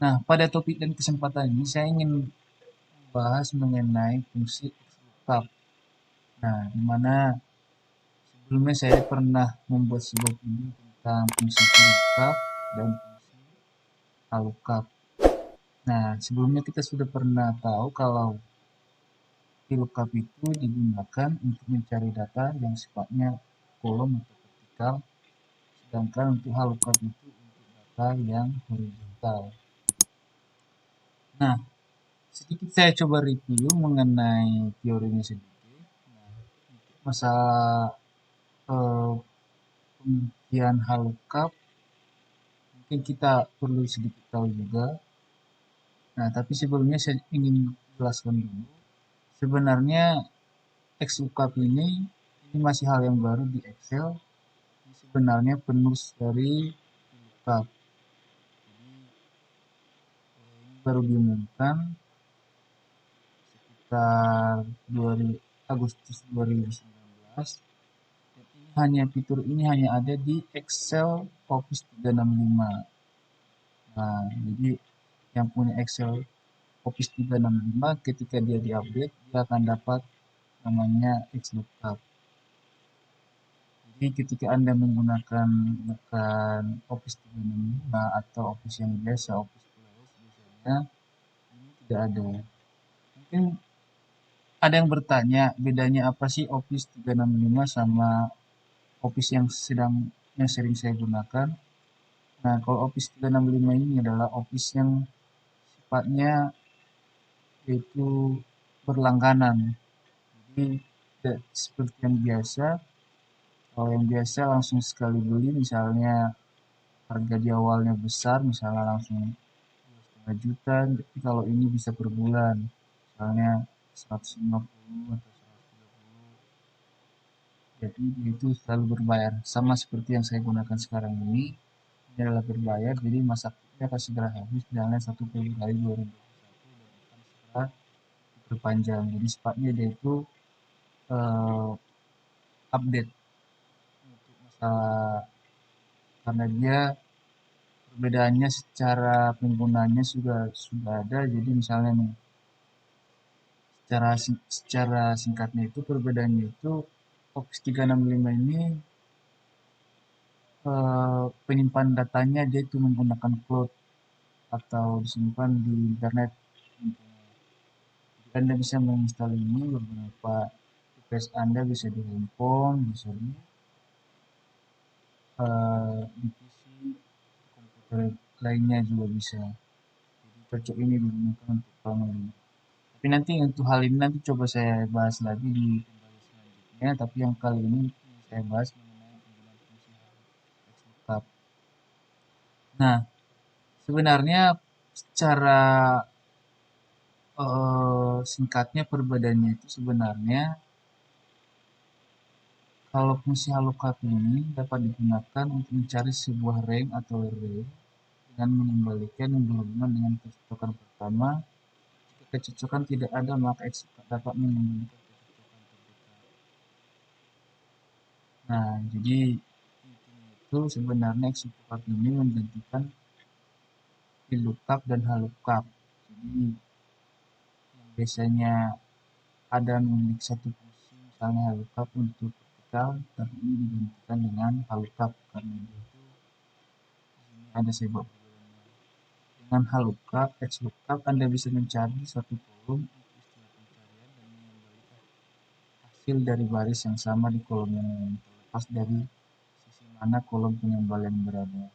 Nah, pada topik dan kesempatan ini saya ingin bahas mengenai fungsi lookup. Nah, di mana sebelumnya saya pernah membuat sebuah video tentang fungsi lookup dan fungsi lookup. Nah, sebelumnya kita sudah pernah tahu kalau lookup itu digunakan untuk mencari data yang sifatnya kolom atau vertikal, sedangkan untuk lookup itu untuk data yang horizontal. Nah, sedikit saya coba review mengenai teorinya sedikit. Nah, masalah pengertian lookup mungkin kita perlu sedikit tahu juga. Nah, tapi sebelumnya saya ingin jelaskan dulu. Sebenarnya XLOOKUP ini masih hal yang baru di Excel. Sebenarnya penulis dari lookup. Ini baru diumumkan sekitar 2000, Agustus 2019. Dan fitur ini hanya ada di Excel Office 365. Nah, jadi yang punya Excel Office 365 ketika dia diupdate, dia akan dapat namanya XLOOKUP. Jadi ketika Anda menggunakan bukan Office 365 atau Office yang biasa, Office Plus, biasanya ini tidak ada. Mungkin ada yang bertanya, bedanya apa sih Office 365 sama Office yang sering saya gunakan? Nah, kalau Office 365 ini adalah Office yang sifatnya yaitu berlangganan. Jadi tidak seperti yang biasa. Kalau yang biasa langsung sekali beli, misalnya harga di awalnya besar, misalnya langsung 2,5 juta. Tapi kalau ini bisa per bulan, misalnya 150 atau 130. Jadi itu selalu berbayar. Sama seperti yang saya gunakan sekarang ini adalah berbayar. Jadi masaknya akan segera habis, misalnya 1 Februari 2021 dan akan segera diperpanjang. Jadi sifatnya dia itu eh, update untuk masalah, karena dia perbedaannya secara penggunanya sudah ada. Jadi misalnya nih, secara singkatnya itu perbedaannya itu Office 365 ini penyimpan datanya dia itu menggunakan cloud atau disimpan di internet. Jadi Anda bisa menginstal ini beberapa device Anda, bisa di handphone, bisa di PC, komputer lainnya juga bisa. Jadi cocok ini digunakan untuk family. Tapi nanti untuk hal ini nanti coba saya bahas lagi di pembahasan selanjutnya. Tapi yang kali ini saya bahas mengenai penggunaan fungsi lookup. Nah, sebenarnya secara singkatnya perbedaannya itu sebenarnya kalau fungsi lookup ini dapat digunakan untuk mencari sebuah rank atau array dengan mengembalikan yang berhubungan dengan kecocokan pertama. Jika kecocokan tidak ada, maka XLOOKUP dapat mengembalikan kecocokan terdekat. Nah, jadi intinya itu sebenarnya XLOOKUP ini menggantikan VLOOKUP dan HLOOKUP. Jadi yang biasanya ada memiliki satu fungsi, misalnya HLOOKUP untuk vertikal, tapi ini digantikan dengan HLOOKUP karena itu ada sebab. Dengan HLOOKUP, XLOOKUP, Anda bisa mencari suatu kolom untuk istilah pencarian dan mengembalikan hasil dari baris yang sama di kolom yang lain, terlepas dari sisi mana kolom pengembalian berada.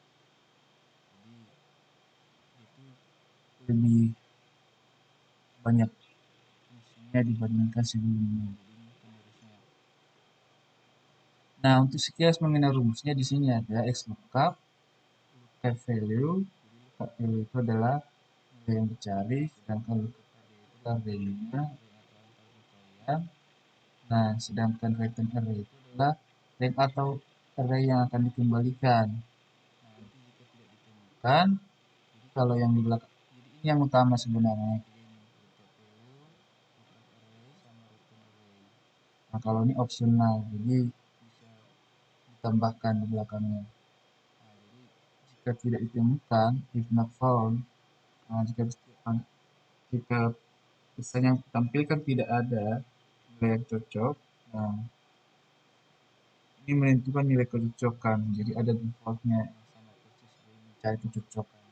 Jadi itu lebih banyak fungsinya dibandingkan sebelumnya. Nah, untuk sekilas mengenai rumusnya di sini ada XLOOKUP, lookup value. Lookup value itu adalah nilai yang dicari, sedangkan lookup array itu adalah value-nya, pencarian. Nah, sedangkan return array itu adalah rank atau array yang akan dikembalikan. Nah, nanti jika tidak ditemukan, jadi kalau yang di belakang, jadi ini yang utama sebenarnya. Nah, kalau ini opsional, jadi bisa ditambahkan di belakangnya. Nah, jadi jika tidak ditemukan, if not found, Nah, jika pesan yang ditampilkan tidak ada nilai yang cocok, nah ini menentukan nilai kecocokan. Jadi ada defaultnya yang sama persis dari mencari kecocokan.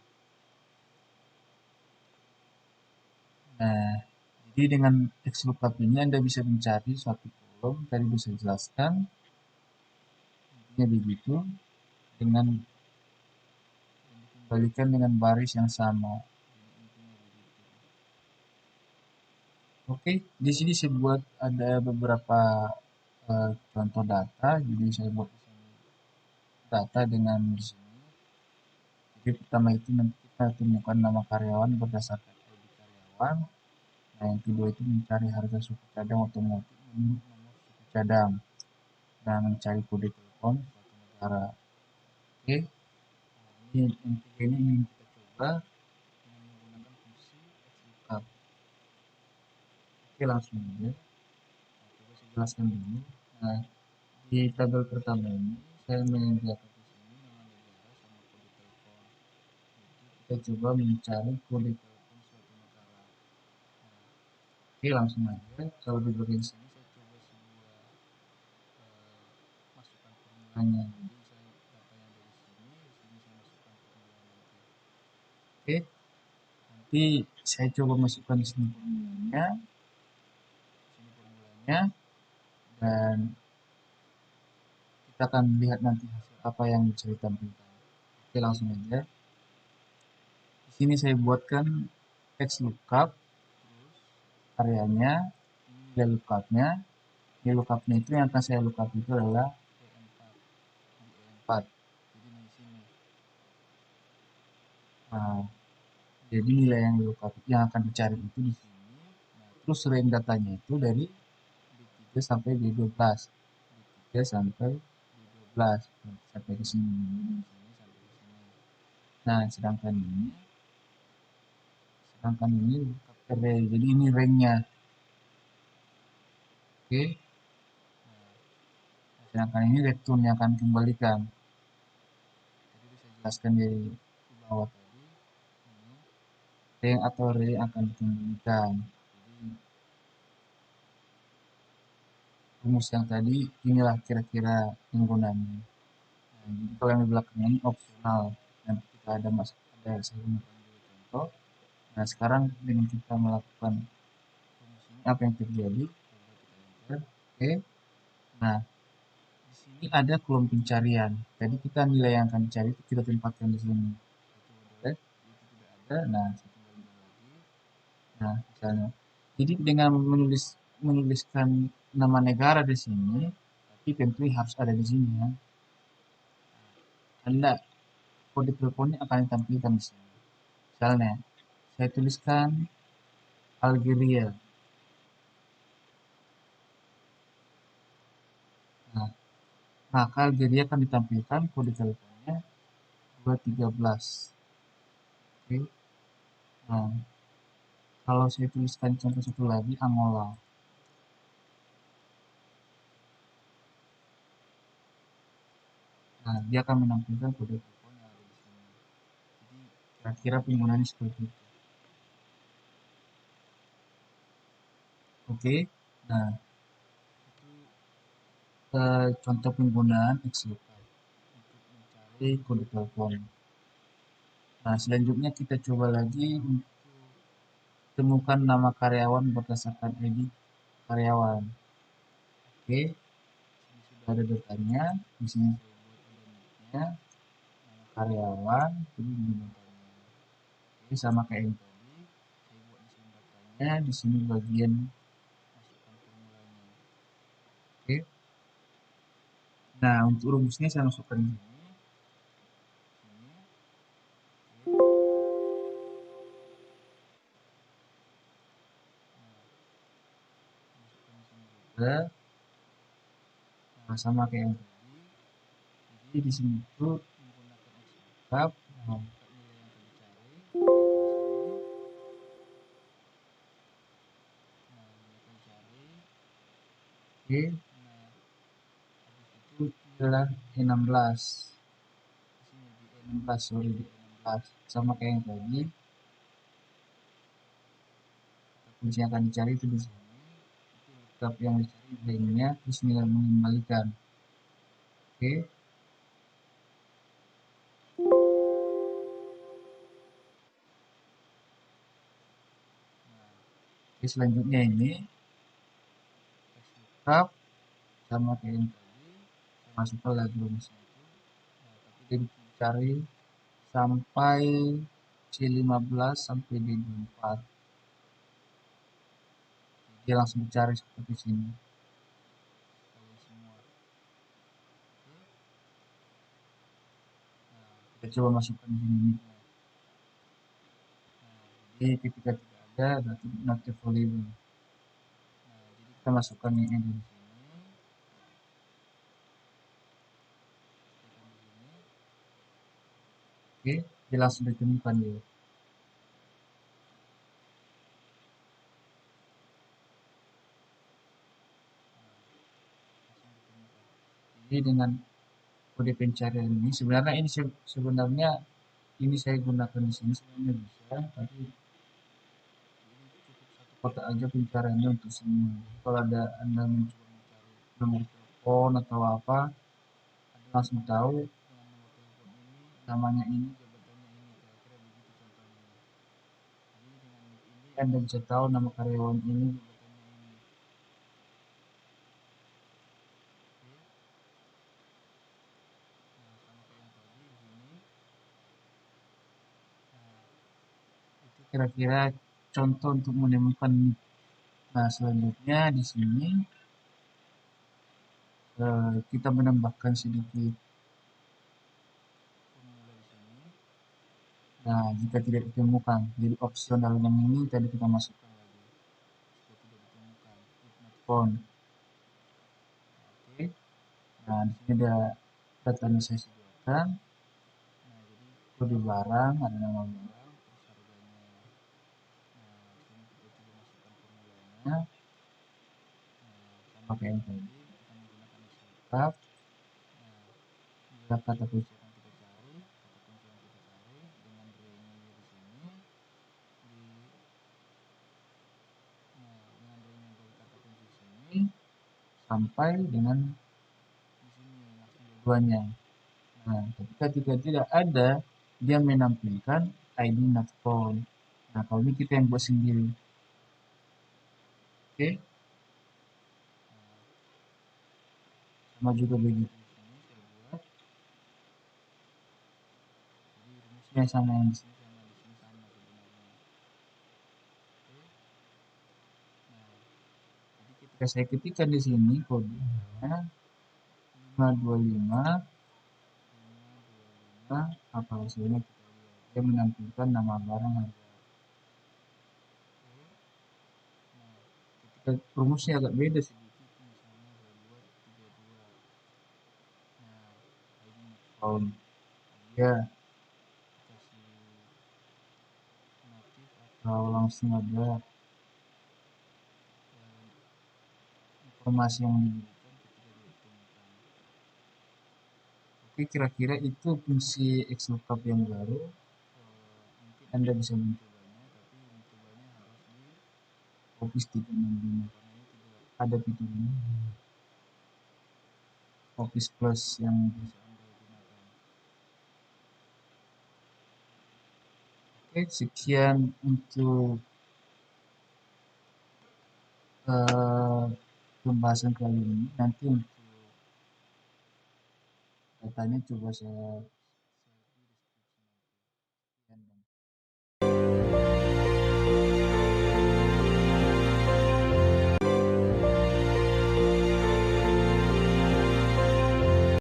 Nah, jadi dengan XLOOKUP ini Anda bisa mencari suatu kolom, tadi bisa jelaskan, intinya begitu, dengan dikembalikan dengan baris yang sama. Oke, di sini saya buat ada beberapa contoh data, jadi saya buat di sini data dengan di sini. Jadi pertama itu nanti kita temukan nama karyawan berdasarkan ID karyawan. Nah, yang kedua itu mencari harga suku cadang otomotif menurut nomor suku cadang dan mencari kode telepon suatu negara. Oke, ini yang ketiga ini ingin kita coba dengan menggunakan fungsi XLOOKUP. Oke, langsung aja. Nah, coba saya jelaskan dulu. Nah, di tabel pertama ini saya menyediakan di sini nama negara sama kode telepon. Kita coba mencari kode telepon suatu negara. Oke, langsung aja. Kalau di bagian sini saya coba sebuah masukkan formulanya. Jadi saya data yang dari sini saya masukkan formula nanti. Oke, nanti saya coba masukkan di sini formulanya, dan kita akan lihat nanti hasil apa yang bisa ditampilkan. Oke, langsung aja. Di sini saya buatkan XLOOKUP, areanya, nilai lookupnya. Nilai lookupnya itu yang akan saya lookup itu adalah E4. Jadi di sini. Nah, jadi nilai yang lookup yang akan dicari itu di sini. Nah, terus range datanya itu dari D3 sampai D12. D3 sampai D12 sampai ke sini. Nah, sedangkan ini lookup array. Jadi ini range-nya. Oke. Sedangkan ini return yang akan dikembalikan. Jadi bisa jelaskan di bawah tadi. Ini range atau array akan dikembalikan. Jadi rumus yang tadi inilah kira-kira penggunaannya. Nah, jadi kalau yang di belakangnya ini opsional. Nanti kita ada saya gunakan dulu contoh. Nah, sekarang dengan kita melakukan rumus ini apa yang terjadi? Coba kita enter. Oke. Nah, di sini ada kolom pencarian. Tadi kita nilai yang akan dicari itu kita tempatkan di sini. Itu tidak ada. Nah, saya kembalikan lagi. Nah, misalnya. Jadi dengan menuliskan nama negara di sini, tapi tentu harus ada di sini ya. Anda kode teleponnya akan ditampilkan di sini. Misalnya, saya tuliskan Algeria. Nah, maka Algeria akan ditampilkan kode teleponnya 213. Oke. Nah, kalau saya tuliskan contoh satu lagi Angola. Nah, dia akan menampilkan kode telepon yang ada di sini. Jadi, kira-kira penggunaannya seperti itu. Oke. Nah, contoh penggunaan XLOOKUP untuk mencari kode telepon. Nah, selanjutnya kita coba lagi untuk temukan nama karyawan berdasarkan ID karyawan. Oke, ini sudah ada datanya. Di sini saya buat ada nicknya, nama karyawan, ini datanya. Oke, sama kayak yang tadi. Saya buat di sini datanya, di sini bagian masukkan formulanya. Oke. Nah, untuk rumusnya saya masukkan di sini. Nah, sama kayak yang tadi. Jadi di sini itu menggunakan XLOOKUP, nah, nilai yang akan dicari itu di sini. Nah, nilai akan dicari. Oke. Nah, habis itu adalah E16. Di sini di E16, sorry di E16. Sama kayak yang tadi. kunci yang akan dicari itu di sini. Itu lookup yang dicari blank-nya, terus nilai mengembalikan. Oke. Oke, selanjutnya ini lookup sama kayak yang tadi, saya masukkan lagi rumusnya itu. Nah, tapi dia dicari sampai C15 sampai D24. Dia langsung dicari seperti sini. Kalian semua. Nah, kita coba masukkan di sini. Nah, jadi ketika tidak ada berarti not available. Nah, jadi kita masukkan yang ada di sini. Oke, dia langsung ditemukan ya. Jadi dengan kode pencarian ini sebenarnya ini saya gunakan di sini sebenarnya bisa, tapi satu kotak aja pencariannya untuk semua. Jadi kalau ada Anda mencoba mencari nomor telepon atau apa, Anda langsung tahu dengan nomor telepon ini, namanya ini, jabatannya ini, kira-kira begitu contohnya. Jadi dengan ini Anda bisa tahu nama karyawan ini, jabatannya ini. Nah, sama kayak yang tadi di sini. Nah, itu kira-kira contoh untuk menemukan. Nah, selanjutnya di sini kita menambahkan sedikit formula di sini. Nah, jika tidak ditemukan, jadi opsional yang ini tadi kita masukkan lagi. Jika tidak ditemukan, if not found. Oke. Nah, di sini ada datanya saya sediakan. Nah, jadi kode barang, ada nama barang, terus harganya. Nah, di sini kita coba masukkan formulanya. Nah, sama kayak yang tadi, kita menggunakan lookup. Nah, inilah kata kunci yang kita cari, dengan range-nya di sini. Dengan range dari kata kunci di sini sampai dengan di sini langsung dua-duanya. Nah, ketika tidak ada, dia menampilkan ID not found. Nah, kalau ini kita yang buat sendiri. Oke. Sama juga begitu di sini saya buat. Jadi rumusnya sama yang di sini sama di sini sama sebenarnya. Oke. Nah, jadi ketika saya ketikkan di sini kodenya 525 apa hasilnya kita lihat. Dia menampilkan nama barang harga. Nah, ketika rumusnya agak beda sedikit, misalnya saya buat 32. Nah, ini found. Dia kasih natif atau langsung ada informasi yang diberikan ketika ditemukan. Oke, kira-kira itu fungsi XLOOKUP yang baru. Mungkin Anda bisa mencobanya, tapi mencobanya harus di Office 365 karena ini tidak ada fitur ini di Office Plus yang bisa Anda gunakan. Oke, sekian untuk pembahasan kali ini. Nanti untuk datanya coba saya